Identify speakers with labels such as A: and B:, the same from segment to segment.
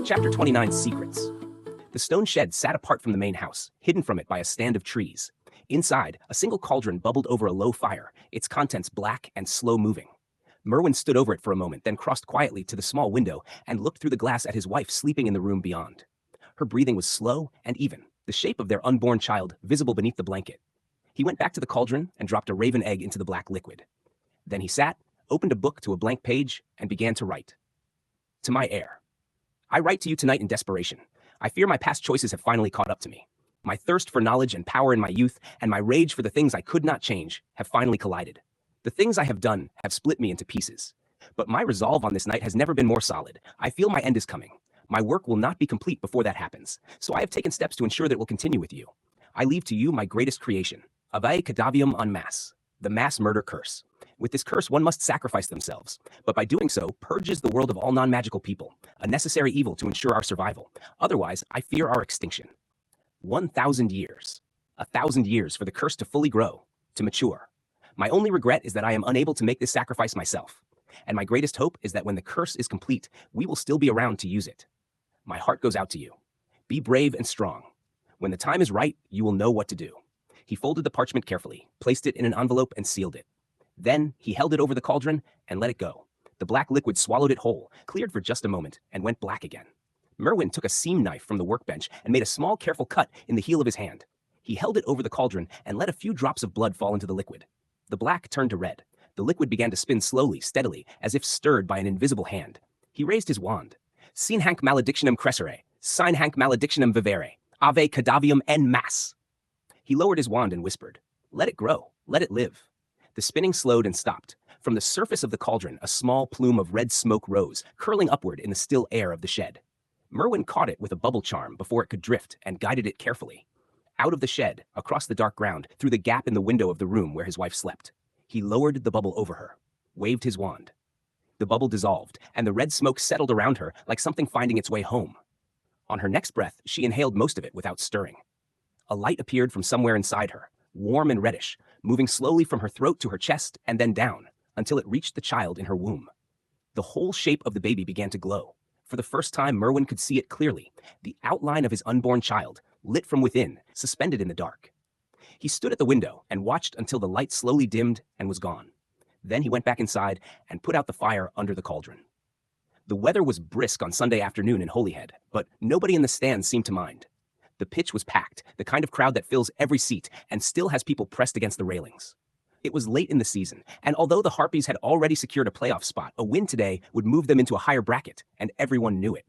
A: Chapter 29, Secrets. The stone shed sat apart from the main house, hidden from it by a stand of trees. Inside, a single cauldron bubbled over a low fire, its contents black and slow-moving. Merwin stood over it for a moment, then crossed quietly to the small window and looked through the glass at his wife sleeping in the room beyond. Her breathing was slow and even, the shape of their unborn child visible beneath the blanket. He went back to the cauldron and dropped a raven egg into the black liquid. Then he sat, opened a book to a blank page, and began to write. To my heir. I write to you tonight in desperation. I fear my past choices have finally caught up to me. My thirst for knowledge and power in my youth and my rage for the things I could not change have finally collided. The things I have done have split me into pieces. But my resolve on this night has never been more solid. I feel my end is coming. My work will not be complete before that happens, so I have taken steps to ensure that it will continue with you. I leave to you my greatest creation, Ave Cadavium en masse, the mass murder curse. With this curse, one must sacrifice themselves, but by doing so, purges the world of all non-magical people, a necessary evil to ensure our survival. Otherwise, I fear our extinction. 1,000 years. 1,000 years for the curse to fully grow, to mature. My only regret is that I am unable to make this sacrifice myself. And my greatest hope is that when the curse is complete, we will still be around to use it. My heart goes out to you. Be brave and strong. When the time is right, you will know what to do. He folded the parchment carefully, placed it in an envelope, and sealed it. Then, he held it over the cauldron and let it go. The black liquid swallowed it whole, cleared for just a moment, and went black again. Merwin took a seam knife from the workbench and made a small, careful cut in the heel of his hand. He held it over the cauldron and let a few drops of blood fall into the liquid. The black turned to red. The liquid began to spin slowly, steadily, as if stirred by an invisible hand. He raised his wand. Sin hanc maledictionem crescere, sine hanc maledictionem vivere, ave cadavium en masse. He lowered his wand and whispered, let it grow, let it live. The spinning slowed and stopped. From the surface of the cauldron, a small plume of red smoke rose, curling upward in the still air of the shed. Merwin caught it with a bubble charm before it could drift and guided it carefully. Out of the shed, across the dark ground, through the gap in the window of the room where his wife slept. He lowered the bubble over her, waved his wand. The bubble dissolved, and the red smoke settled around her like something finding its way home. On her next breath, she inhaled most of it without stirring. A light appeared from somewhere inside her, warm and reddish, moving slowly from her throat to her chest and then down, until it reached the child in her womb. The whole shape of the baby began to glow. For the first time, Merwin could see it clearly, the outline of his unborn child, lit from within, suspended in the dark. He stood at the window and watched until the light slowly dimmed and was gone. Then he went back inside and put out the fire under the cauldron. The weather was brisk on Sunday afternoon in Holyhead, but nobody in the stands seemed to mind. The pitch was packed, the kind of crowd that fills every seat and still has people pressed against the railings. It was late in the season, and although the Harpies had already secured a playoff spot, a win today would move them into a higher bracket, and everyone knew it.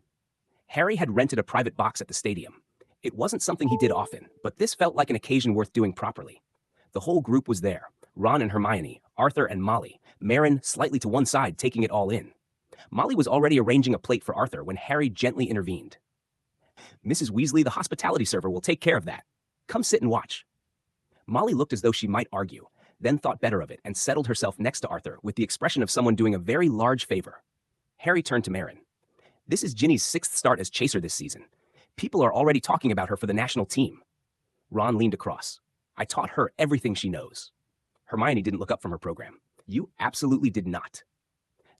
A: Harry had rented a private box at the stadium. It wasn't something he did often, but this felt like an occasion worth doing properly. The whole group was there, Ron and Hermione, Arthur and Molly, Marin slightly to one side taking it all in. Molly was already arranging a plate for Arthur when Harry gently intervened. Mrs. Weasley, the hospitality server, will take care of that. Come sit and watch. Molly looked as though she might argue, then thought better of it and settled herself next to Arthur with the expression of someone doing a very large favor. Harry turned to Marin. This is Ginny's 6th start as chaser this season. People are already talking about her for the national team. Ron leaned across. I taught her everything she knows. Hermione didn't look up from her program. You absolutely did not.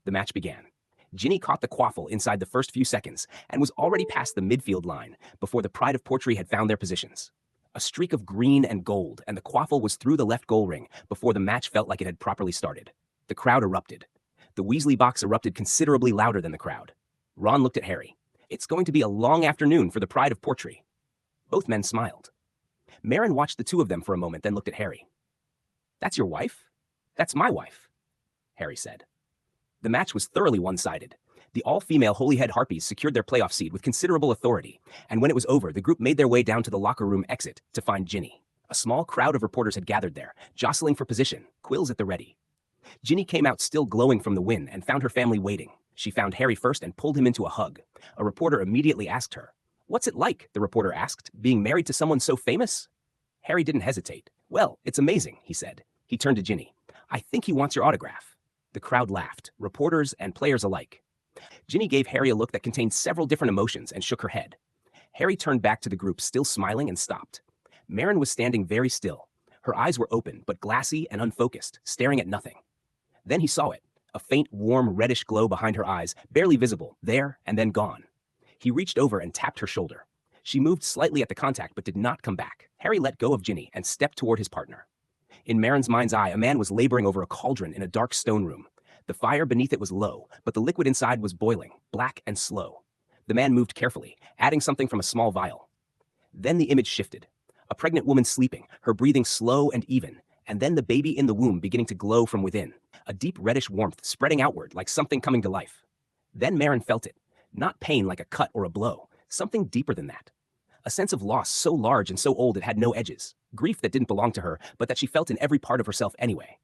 A: The match began. Ginny caught the quaffle inside the first few seconds and was already past the midfield line before the Pride of Portree had found their positions. A streak of green and gold, and the quaffle was through the left goal ring before the match felt like it had properly started. The crowd erupted. The Weasley box erupted considerably louder than the crowd. Ron looked at Harry. It's going to be a long afternoon for the Pride of Portree. Both men smiled. Marin watched the two of them for a moment, then looked at Harry. That's your wife? That's my wife, Harry said. The match was thoroughly one-sided. The all-female Holyhead Harpies secured their playoff seed with considerable authority, and when it was over, the group made their way down to the locker room exit to find Ginny. A small crowd of reporters had gathered there, jostling for position, quills at the ready. Ginny came out still glowing from the win and found her family waiting. She found Harry first and pulled him into a hug. A reporter immediately asked her, "What's it like?" the reporter asked, "being married to someone so famous?" Harry didn't hesitate. "Well, it's amazing," he said. He turned to Ginny. "I think he wants your autograph." The crowd laughed, reporters and players alike. Ginny gave Harry a look that contained several different emotions and shook her head. Harry turned back to the group, still smiling, and stopped. Marin was standing very still. Her eyes were open, but glassy and unfocused, staring at nothing. Then he saw it. A faint, warm, reddish glow behind her eyes, barely visible, there and then gone. He reached over and tapped her shoulder. She moved slightly at the contact but did not come back. Harry let go of Ginny and stepped toward his partner. In Marin's mind's eye, a man was laboring over a cauldron in a dark stone room. The fire beneath it was low, but the liquid inside was boiling, black and slow. The man moved carefully, adding something from a small vial. Then the image shifted. A pregnant woman sleeping, her breathing slow and even, and then the baby in the womb beginning to glow from within, a deep reddish warmth spreading outward like something coming to life. Then Marin felt it. Not pain like a cut or a blow, something deeper than that. A sense of loss so large and so old it had no edges, grief that didn't belong to her, but that she felt in every part of herself anyway.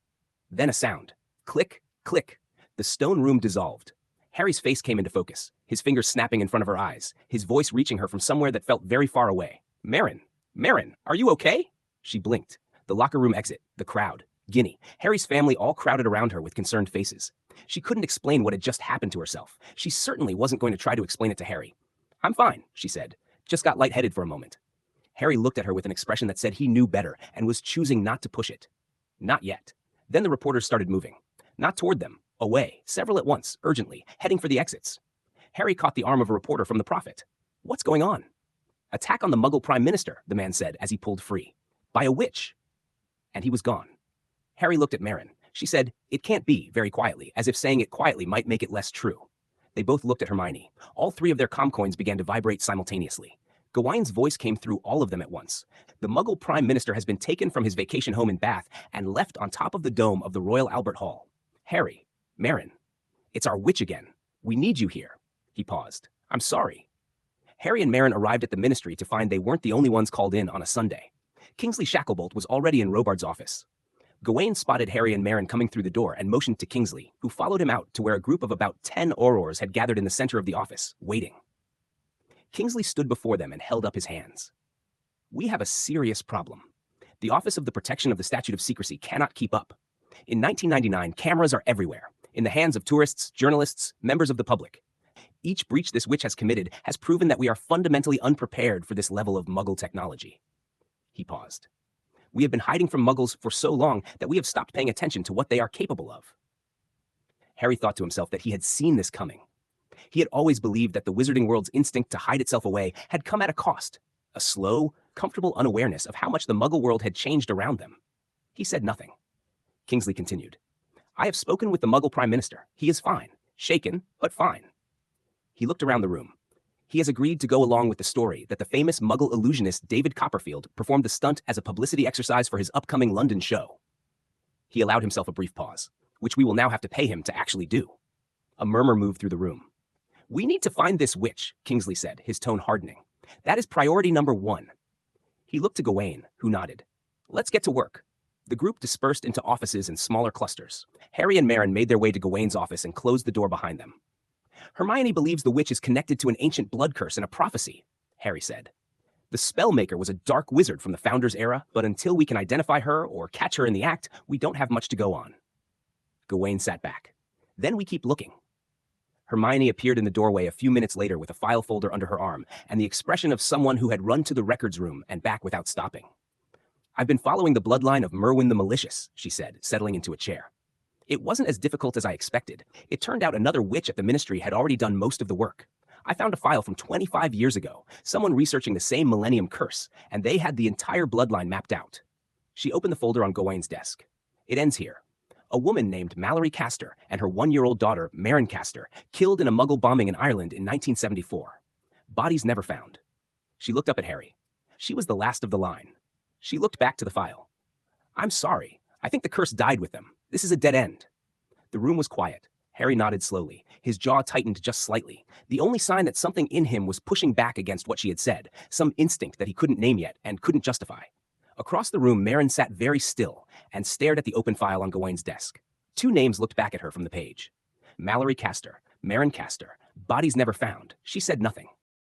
A: Then a sound. Click, click. The stone room dissolved. Harry's face came into focus, his fingers snapping in front of her eyes, his voice reaching her from somewhere that felt very far away. Marin, Marin, are you okay? She blinked. The locker room exit, the crowd, Ginny, Harry's family all crowded around her with concerned faces. She couldn't explain what had just happened to herself. She certainly wasn't going to try to explain it to Harry. I'm fine, she said. Just got lightheaded for a moment. Harry looked at her with an expression that said he knew better and was choosing not to push it. Not yet. Then the reporters started moving. Not toward them, away, several at once, urgently, heading for the exits. Harry caught the arm of a reporter from the Prophet. What's going on? Attack on the Muggle Prime Minister, the man said as he pulled free. By a witch. And he was gone. Harry looked at Marin. She said, it can't be, very quietly, as if saying it quietly might make it less true. They both looked at Hermione. All three of their comcoins began to vibrate simultaneously. Gawaine's voice came through all of them at once. The Muggle Prime Minister has been taken from his vacation home in Bath and left on top of the dome of the Royal Albert Hall. Harry, Marin, it's our witch again. We need you here. He paused. I'm sorry. Harry and Marin arrived at the ministry to find they weren't the only ones called in on a Sunday. Kingsley Shacklebolt was already in Robart's office. Gawain spotted Harry and Marin coming through the door and motioned to Kingsley, who followed him out to where a group of about 10 Aurors had gathered in the center of the office, waiting. Kingsley stood before them and held up his hands. We have a serious problem. The Office of the Protection of the Statute of Secrecy cannot keep up. In 1999, cameras are everywhere, in the hands of tourists, journalists, members of the public. Each breach this witch has committed has proven that we are fundamentally unprepared for this level of Muggle technology. He paused. We have been hiding from Muggles for so long that we have stopped paying attention to what they are capable of. Harry thought to himself that he had seen this coming. He had always believed that the wizarding world's instinct to hide itself away had come at a cost, a slow, comfortable unawareness of how much the Muggle world had changed around them. He said nothing. Kingsley continued. I have spoken with the Muggle Prime Minister. He is fine. Shaken, but fine. He looked around the room. He has agreed to go along with the story that the famous Muggle illusionist David Copperfield performed the stunt as a publicity exercise for his upcoming London show. He allowed himself a brief pause, which we will now have to pay him to actually do. A murmur moved through the room. We need to find this witch, Kingsley said, his tone hardening. That is priority number 1. He looked to Gawain, who nodded. Let's get to work. The group dispersed into offices in smaller clusters. Harry and Marin made their way to Gawain's office and closed the door behind them. Hermione believes the witch is connected to an ancient blood curse and a prophecy, Harry said. The Spellmaker was a dark wizard from the Founder's era, but until we can identify her or catch her in the act, we don't have much to go on. Gawain sat back. Then we keep looking. Hermione appeared in the doorway a few minutes later with a file folder under her arm and the expression of someone who had run to the records room and back without stopping. I've been following the bloodline of Merwin the Malicious, she said, settling into a chair. It wasn't as difficult as I expected. It turned out another witch at the ministry had already done most of the work. I found a file from 25 years ago, someone researching the same Millennium Curse, and they had the entire bloodline mapped out. She opened the folder on Gawain's desk. It ends here. A woman named Mallory Castor and her 1-year-old daughter, Marin Castor, killed in a Muggle bombing in Ireland in 1974. Bodies never found. She looked up at Harry. She was the last of the line. She looked back to the file. I'm sorry. I think the curse died with them. This is a dead end. The room was quiet. Harry nodded slowly. His jaw tightened just slightly. The only sign that something in him was pushing back against what she had said, some instinct that he couldn't name yet and couldn't justify. Across the room, Marin sat very still and stared at the open file on Gawain's desk. 2 names looked back at her from the page. Mallory Castor, Marin Castor, bodies never found. She said nothing.